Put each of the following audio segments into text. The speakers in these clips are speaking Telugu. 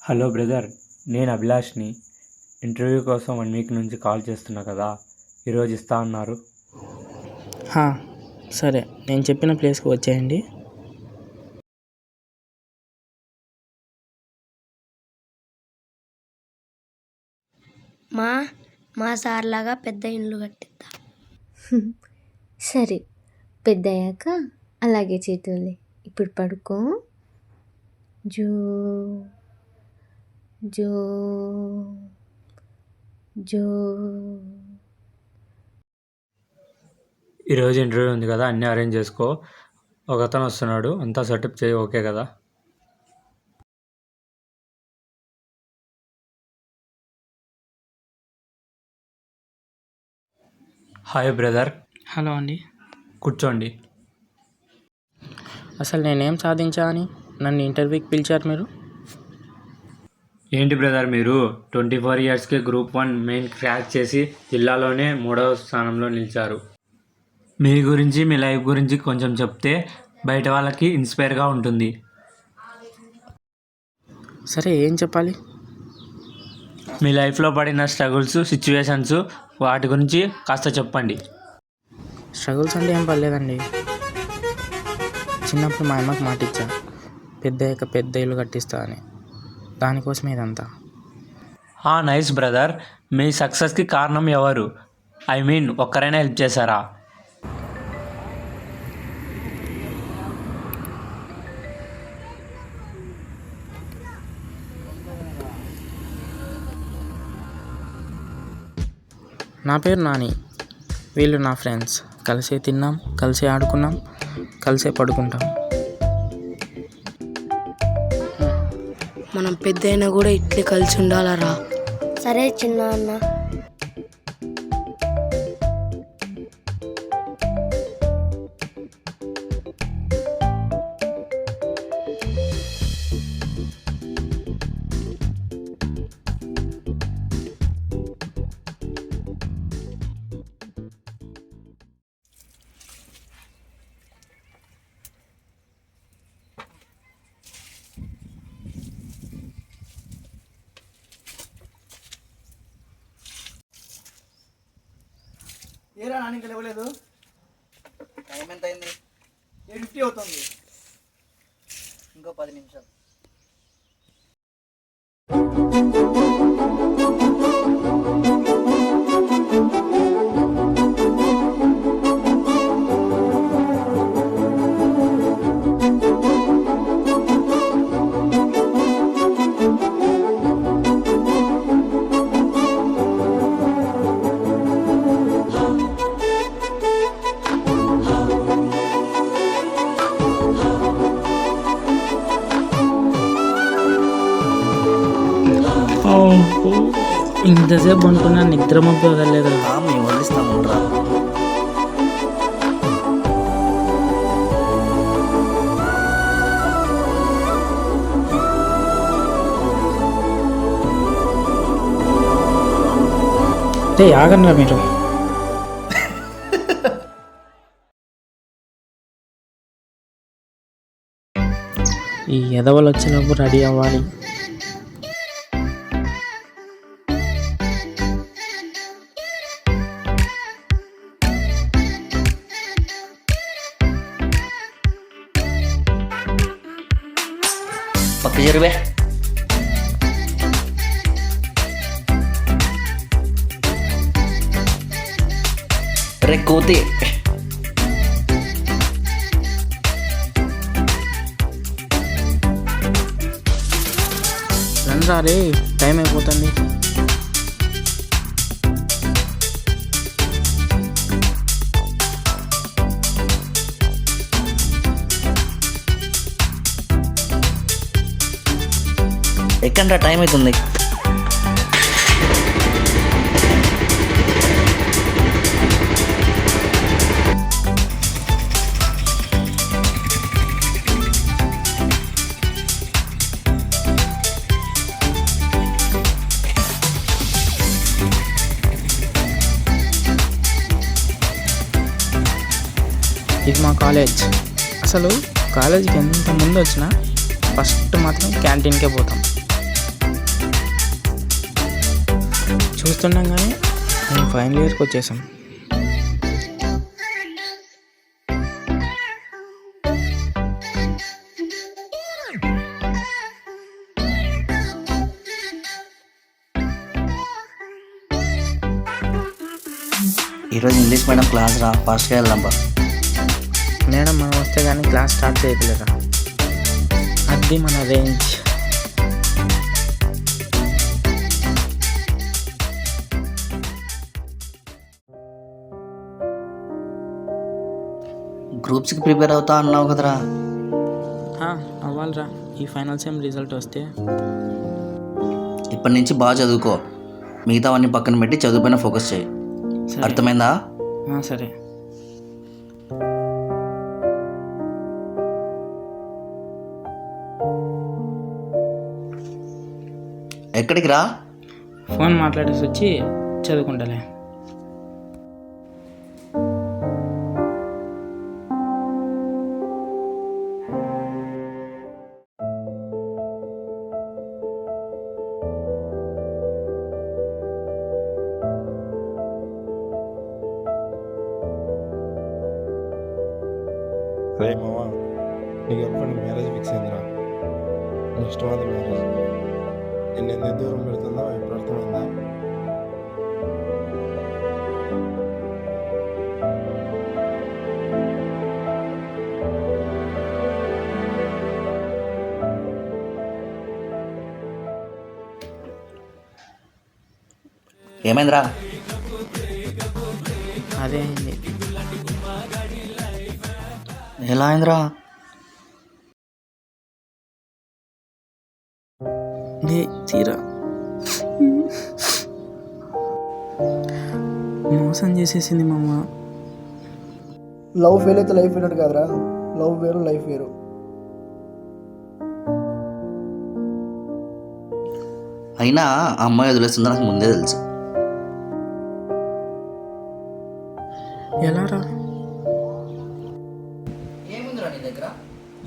హలో బ్రదర్, నేను అభిలాష్ని. ఇంటర్వ్యూ కోసం 1 వీక్ నుంచి కాల్ చేస్తున్నా కదా, ఈరోజు ఇస్తా అన్నారు. సరే, నేను చెప్పిన ప్లేస్కి వచ్చేయండి. మా సార్లాగా పెద్ద ఇల్లు కట్టిద్దా. సరే, పెద్దయ్యాక అలాగే చేతులే. ఇప్పుడు పడుకో. జో జో జో ఈరోజు ఇంటర్వ్యూ ఉంది కదా, అన్నీ అరేంజ్ చేసుకో. ఒకతను వస్తున్నాడు, అంతా సెటప్ చేయి. ఓకే కదా? Hi brother. హలో అండి. కూర్చోండి. అసలు నేనేం సాధించా అని నన్ను ఇంటర్వ్యూకి పిలిచారు మీరు? ఏంటి బ్రదర్, మీరు 24 ఇయర్స్కే గ్రూప్ 1 మెయిన్ క్రాక్ చేసి జిల్లాలోనే 3వ స్థానంలో నిలిచారు. మీ గురించి, మీ లైఫ్ గురించి కొంచెం చెప్తే బయట వాళ్ళకి ఇన్స్పైర్గా ఉంటుంది. సరే, ఏం చెప్పాలి? మీ లైఫ్లో పడిన స్ట్రగుల్స్, సిచ్యువేషన్స్, వాటి గురించి కాస్త చెప్పండి. స్ట్రగుల్స్ అంటే ఏం పర్లేదండి. చిన్నప్పుడు మా అమ్మకి మాట ఇచ్చా, పెద్ద ఇల్లు కట్టిస్తా అని. దానికోసమే ఇదంతా. Nice brother. మీ సక్సెస్కి కారణం ఎవరు? ఐ మీన్, ఒక్కరైనా హెల్ప్ చేశారా? నా పేరు నాని. వీళ్ళు నా ఫ్రెండ్స్. కలిసే తిన్నాం, కలిసే ఆడుకున్నాం, కలిసే పడుకుంటాం. మనం పెద్దయినా కూడా ఇట్లే కలిసి ఉండాలరా. సరే చిన్న అన్న. ఏరా నాన్న, ఇంకా లేవలేదు? టైం ఎంత అయింది? 8:50 అవుతుంది. ఇంకో 10 నిమిషాలు. ఇంతసేపు అనుకున్నా నిద్ర మబ్బు వదలలేదు. మేము వదిలిస్తామురా. ఆగండి మీరు. ఈ ఎదవలు వచ్చినప్పుడు రెడీ అవ్వాలి. పక్క జరువే. రే కోతి. రండి, టైం అయిపోతుంది. ఎక్కడా టైం అవుతుంది. ఇది మా కాలేజ్. అసలు కాలేజీకి ఎంత ముందు వచ్చినా ఫస్ట్ మాత్రం క్యాంటీన్కే పోతాం. చూస్తుండగానే మేము ఫైనల్ ఇయర్కి వచ్చేసాం. ఈరోజు ఇంగ్లీష్ మీడియం క్లాస్ రా, ఫాస్ట్గా వెళ్దాం బా. మేడం మనం వస్తే కానీ క్లాస్ స్టార్ట్ చేయట్లేదా? అది మన రేంజ్. గ్రూప్స్కి ప్రిపేర్ అవుతా అన్నావు కదరా. అవ్వాలిరా. ఈ ఫైనల్ సెమ్ రిజల్ట్ వస్తే ఇప్పటి నుంచి బాగా చదువుకో, మిగతావన్నీ పక్కన పెట్టి చదువుపైన ఫోకస్ చేయి. అర్థమైందా? సరే. ఎక్కడికి రా? ఫోన్ మాట్లాడేసి వచ్చి చదువుకుంటాలే. రే మామ, నీ గర్ల్ ఫ్రెండ్ మ్యారేజ్ ఫిక్స్ అయిందిరా. Next month marriage. నేను ఎంత దూరం పెడుతుందో ఇప్పుడు అర్థమైందా? ఏమైందిరా? అదే అయింది. ఎలా అయిందిరా? తీరా మోసం చేసేసింది మామ. లవ్ ఫెయిల్ అయితే లైఫ్ ఫెయిల్ కాదురా. లవ్ వేరు, లైఫ్ వేరు. అయినా ఆ అమ్మాయి వదిలేస్తుందో నాకు ముందే తెలుసు. ఎలా రా? ఏముందిరా నీ దగ్గర?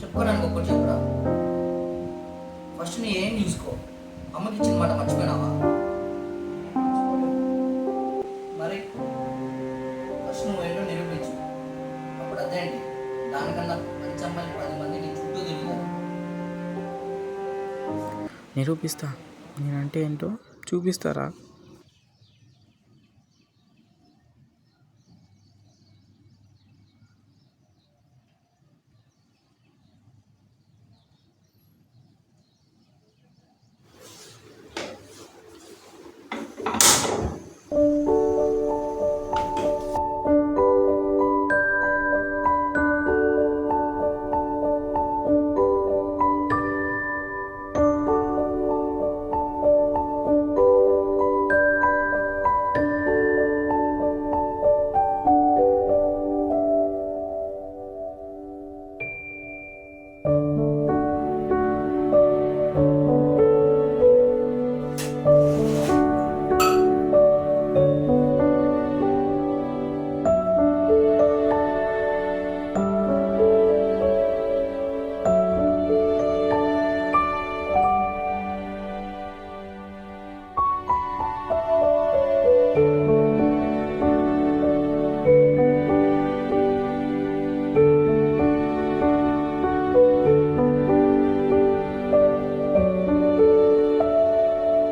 చెప్పుకోవడానికి ఒక్కటి చెప్పురా. ఫస్ట్ నీ ఏం చూసుకో. అమ్మకి ఇచ్చిన మాట మర్చిపోయినావా? మరి ఫస్ట్ నువ్వు ఏంటో నిరూపించు. అప్పుడు అదేంటి, దానికన్నా మంచి అమ్మాయిలు 10 మంది నీ చుట్టూ తిరుగుతారు. నిరూపిస్తా. నేనంటే ఏంటో చూపిస్తారా?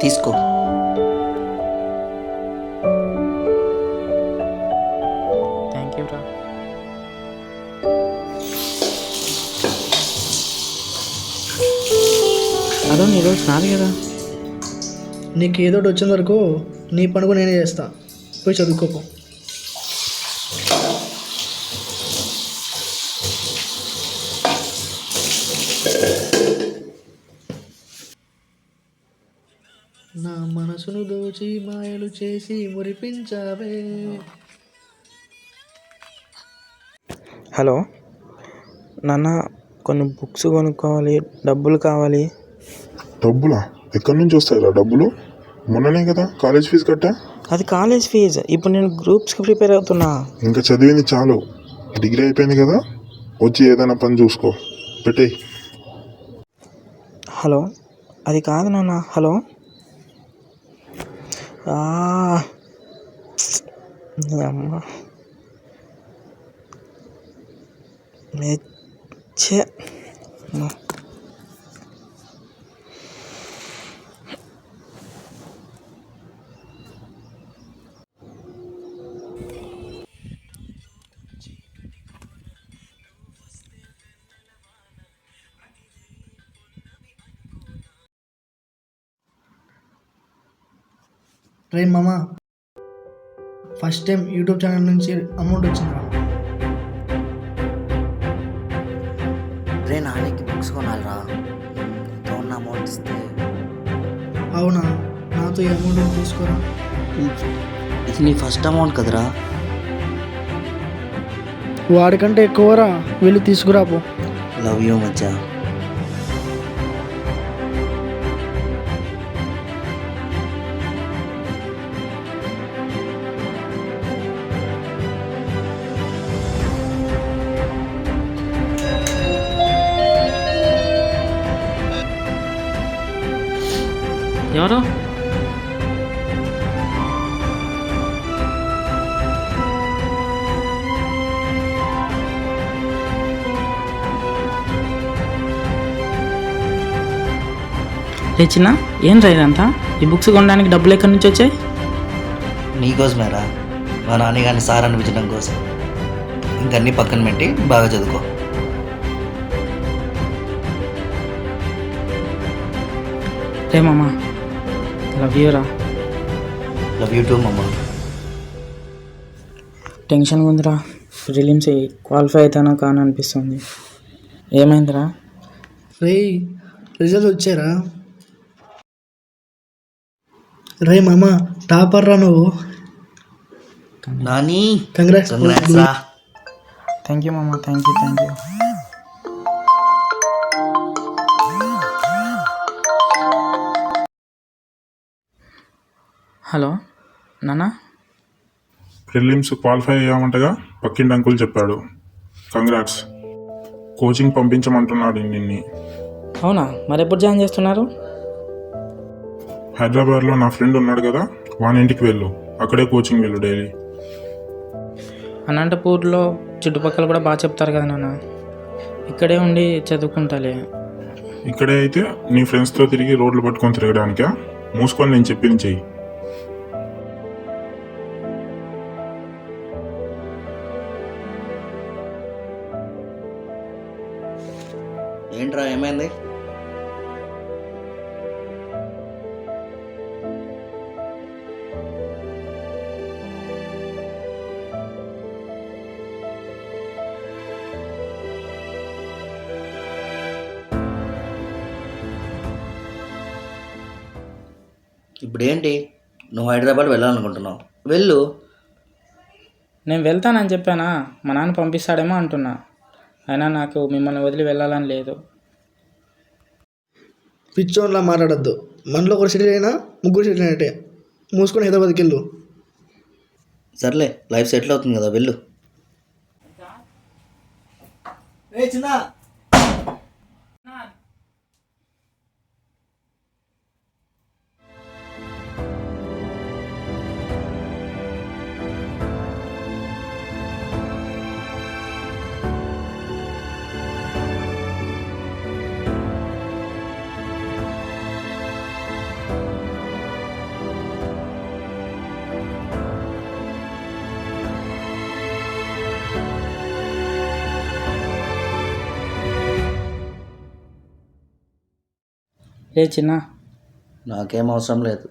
తీసుకో. థ్యాంక్ యూ రా. అదో ఈరోజు కాదు కదా. నీకు ఏదో ఒకటి వచ్చిన వరకు నీ పనుకు నేనే చేస్తా. పోయి చదువుకోపో. నా మనసును దోచి మాయలు చేసి మురిపించావే. హలో నాన్న, కొన్ని బుక్స్ కొనుక్కోవాలి, డబ్బులు కావాలి. డబ్బులా? ఎక్కడి నుంచి వస్తాయిరా డబ్బులు? మొన్ననే కదా కాలేజ్ ఫీజు కట్టా. అది కాలేజ్ ఫీజు. ఇప్పుడు నేను గ్రూప్స్కి ప్రిపేర్ అవుతున్నా. ఇంకా చదివింది చాలు, డిగ్రీ అయిపోయింది కదా. వచ్చి ఏదైనా పని చూసుకో, పెట్టేయి. హలో, అది కాదు నాన్న. హలో, నీ అమ్మ మెచ్చే రే మామ, ఫస్ట్ టైం యూట్యూబ్ ఛానల్ నుంచి అమౌంట్ వచ్చిందిరా. రే నానికి బుక్స్ కొనాలిరా, ఎంతో ఉన్న అమౌంట్ ఇస్తే. అవునా, నాతో ఈ అమౌంట్ తీసుకోరా. ఇది నీ ఫస్ట్ అమౌంట్ కదరా. వాడికంటే ఎక్కువరా, వెళ్ళి తీసుకురాపో. లవ్ యూ మచ్చా. ఎవరు? రే చిన్న, ఏం రా ఇదంతా? ఈ బుక్స్ కొనడానికి డబ్బులు ఎక్కడి నుంచి వచ్చాయి? నీకోసమేరా, మా నాన్నగారిని సార్ అనిపించడం కోసం. ఇంకన్నీ పక్కన పెట్టి బాగా చదువుకో. రే మామ, లవ్ యూ రా. లవ్ యూ టూ మమ్మ. టెన్షన్గా ఉందిరా. ప్రిలిమ్స్ క్వాలిఫై అవుతానా కాని అనిపిస్తుంది. ఏమైందిరా? రే, రిజల్ట్ వచ్చారా? రే మామ, టాపర్ రా నువ్వు. నాని కంగ్రాట్స్. కంగ్రాట్స్ రా. థ్యాంక్ యూ మామ, థ్యాంక్ యూ. హలో నాన్న. ప్రిలిమ్స్ క్వాలిఫై అయ్యామంటగా పక్కింటి అంకుల్ చెప్పాడు. కంగ్రాట్స్. కోచింగ్ పంపించమంటున్నాడు నిన్ని. అవునా, మరి ఎప్పుడు జాయిన్ చేస్తున్నారు? హైదరాబాద్లో నా ఫ్రెండ్ ఉన్నాడు కదా, వాని ఇంటికి వెళ్ళు. అక్కడే కోచింగ్ వెళ్ళు డైలీ. అనంతపూర్లో చుట్టుపక్కల కూడా బాగా చెప్తారు కదా నాన్న. ఇక్కడే ఉండి చదువుకుంటాలే. ఇక్కడే అయితే నీ ఫ్రెండ్స్తో తిరిగి రోడ్లు పట్టుకొని తిరగడానికా? మూసుకొని నేను చెప్పింది చెయ్యి. ఏంట్రా ఏమైంది? ఇప్పుడేంటి, నువ్వు హైదరాబాద్ వెళ్ళాలనుకుంటున్నావు, వెళ్ళు. నేను వెళ్తానని చెప్పానా? మా నాన్న పంపిస్తాడేమో అంటున్నా. అయినా నాకు మిమ్మల్ని వదిలి వెళ్ళాలని లేదు. పిచ్చోన్లా మాట్లాడద్దు. మనలో ఒకరు సెటిల్ అయినా ముగ్గురు సెటిల్ అయినట్టే. మూసుకొని హైదరాబాద్కి వెళ్ళు. సర్లే, లైఫ్ సెటిల్ అవుతుంది కదా, వెళ్ళు. చిన్న రే చిన్న, నాకేం అవసరం లేదు.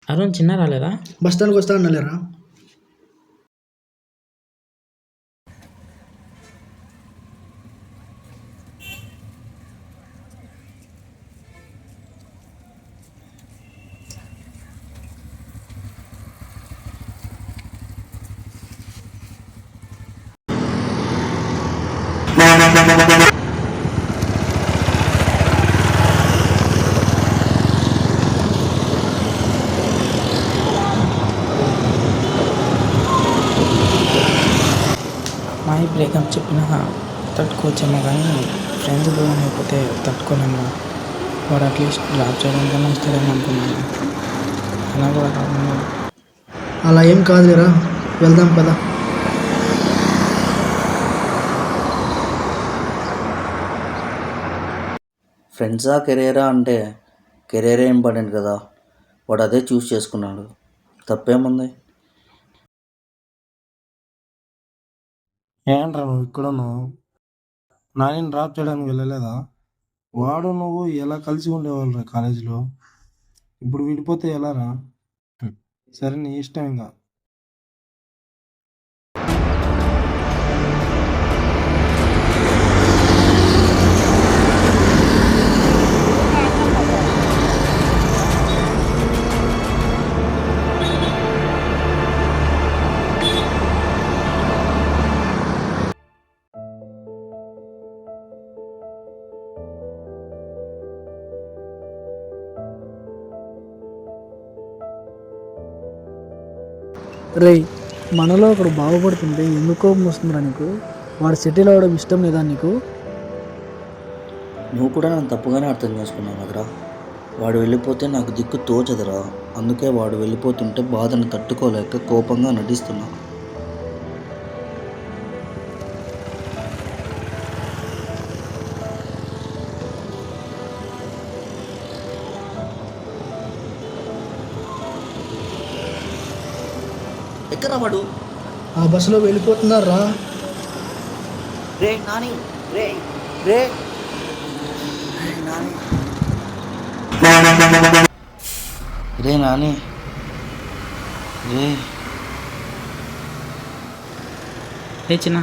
అరుణ్ చిన్న రాలేదా? బస్ స్టాండ్కి వస్తా అన్నలేరా? మా బ్రేకప్ చెప్పిన తట్టుకోవచ్చేమో కానీ ఫ్రెండ్స్ దూరం అయిపోతే తట్టుకోలేము. వాడు అట్లీస్ట్ డ్రాప్ చేయడానికన్నా వస్తాడేమో అనుకున్నాను. అలా కూడా కాకుండా అలా ఏం కాదులేరా, వెళ్దాం పద. ఫ్రెండ్సా కెరీరా అంటే కెరీరే ఇంపార్టెంట్ కదా. వాడు అదే చూస్ చేసుకున్నాడు, తప్పేముంది? ఏంట్రా నువ్వు ఇక్కడ నువ్వు నాని డ్రాప్ చేయడానికి వెళ్ళలేదా? వాడు నువ్వు ఎలా కలిసి ఉండేవాళ్ళరా కాలేజీలో, ఇప్పుడు విడిపోతే ఎలా రా? సరే నీ ఇష్టం ఇంకా. రేయ్, మనలో ఒకడు బాగుపడుతుంటే ఎందుకో వస్తుందిరా నీకు? వాడు సెటిల్ అవ్వడం ఇష్టం లేదా నీకు? నువ్వు కూడా నన్ను తప్పుగానే అర్థం చేసుకున్నావు కదరా. వాడు వెళ్ళిపోతే నాకు దిక్కు తోచదురా. అందుకే వాడు వెళ్ళిపోతుంటే బాధను తట్టుకోలేక కోపంగా నటిస్తున్నా. ఎక్కరా వాడు? ఆ బస్సులో వెళ్ళిపోతున్నారా? రే నాని, రే రే నాని, రే నాని, రే ఏ చిన్న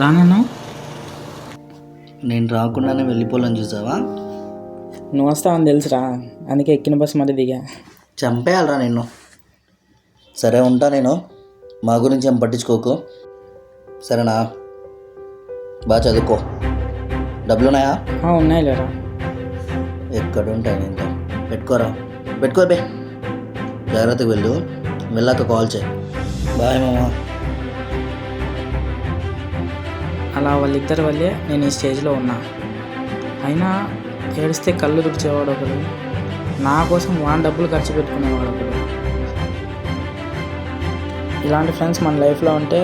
రాను. నేను రాకుండానే వెళ్ళిపోవాలని చూసావా? నువ్వు వస్తావని తెలుసురా, అందుకే ఎక్కిన బస్సు మళ్ళీ దిగా. చంపేయాలరా నిన్ను. సరే ఉంటా నేను, మా గురించి ఏం పట్టించుకోకు సరేనా? బాగా చదువుకో. డబ్బులున్నాయా? ఉన్నాయి లేరా. ఎక్కడ ఉంటాయి నేను పెట్టుకోరా, పెట్టుకో బే. జాగ్రత్తగా వెళ్ళు, వెళ్ళాక కాల్ చేయి. బాయ్ మామా. అలా వాళ్ళిద్దరి వల్లే నేను ఈ స్టేజ్లో ఉన్నా. అయినా ఏడిస్తే కళ్ళు తుడిచేవాడు ఒకడు, నా కోసం వాన్ డబ్బులు ఖర్చు పెట్టుకునేవాడు ఒకడు. ఇలాంటి ఫ్రెండ్స్ మన లైఫ్లో ఉంటే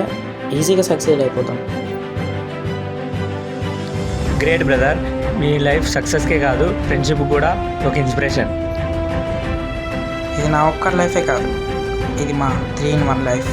ఈజీగా సక్సెస్ అయిపోతాం. గ్రేట్ బ్రదర్, మీ లైఫ్ సక్సెస్కే కాదు ఫ్రెండ్షిప్ కూడా ఒక ఇన్స్పిరేషన్. ఇది నా ఒక్కరి లైఫే కాదు, ఇది మా 3-in-1 లైఫ్.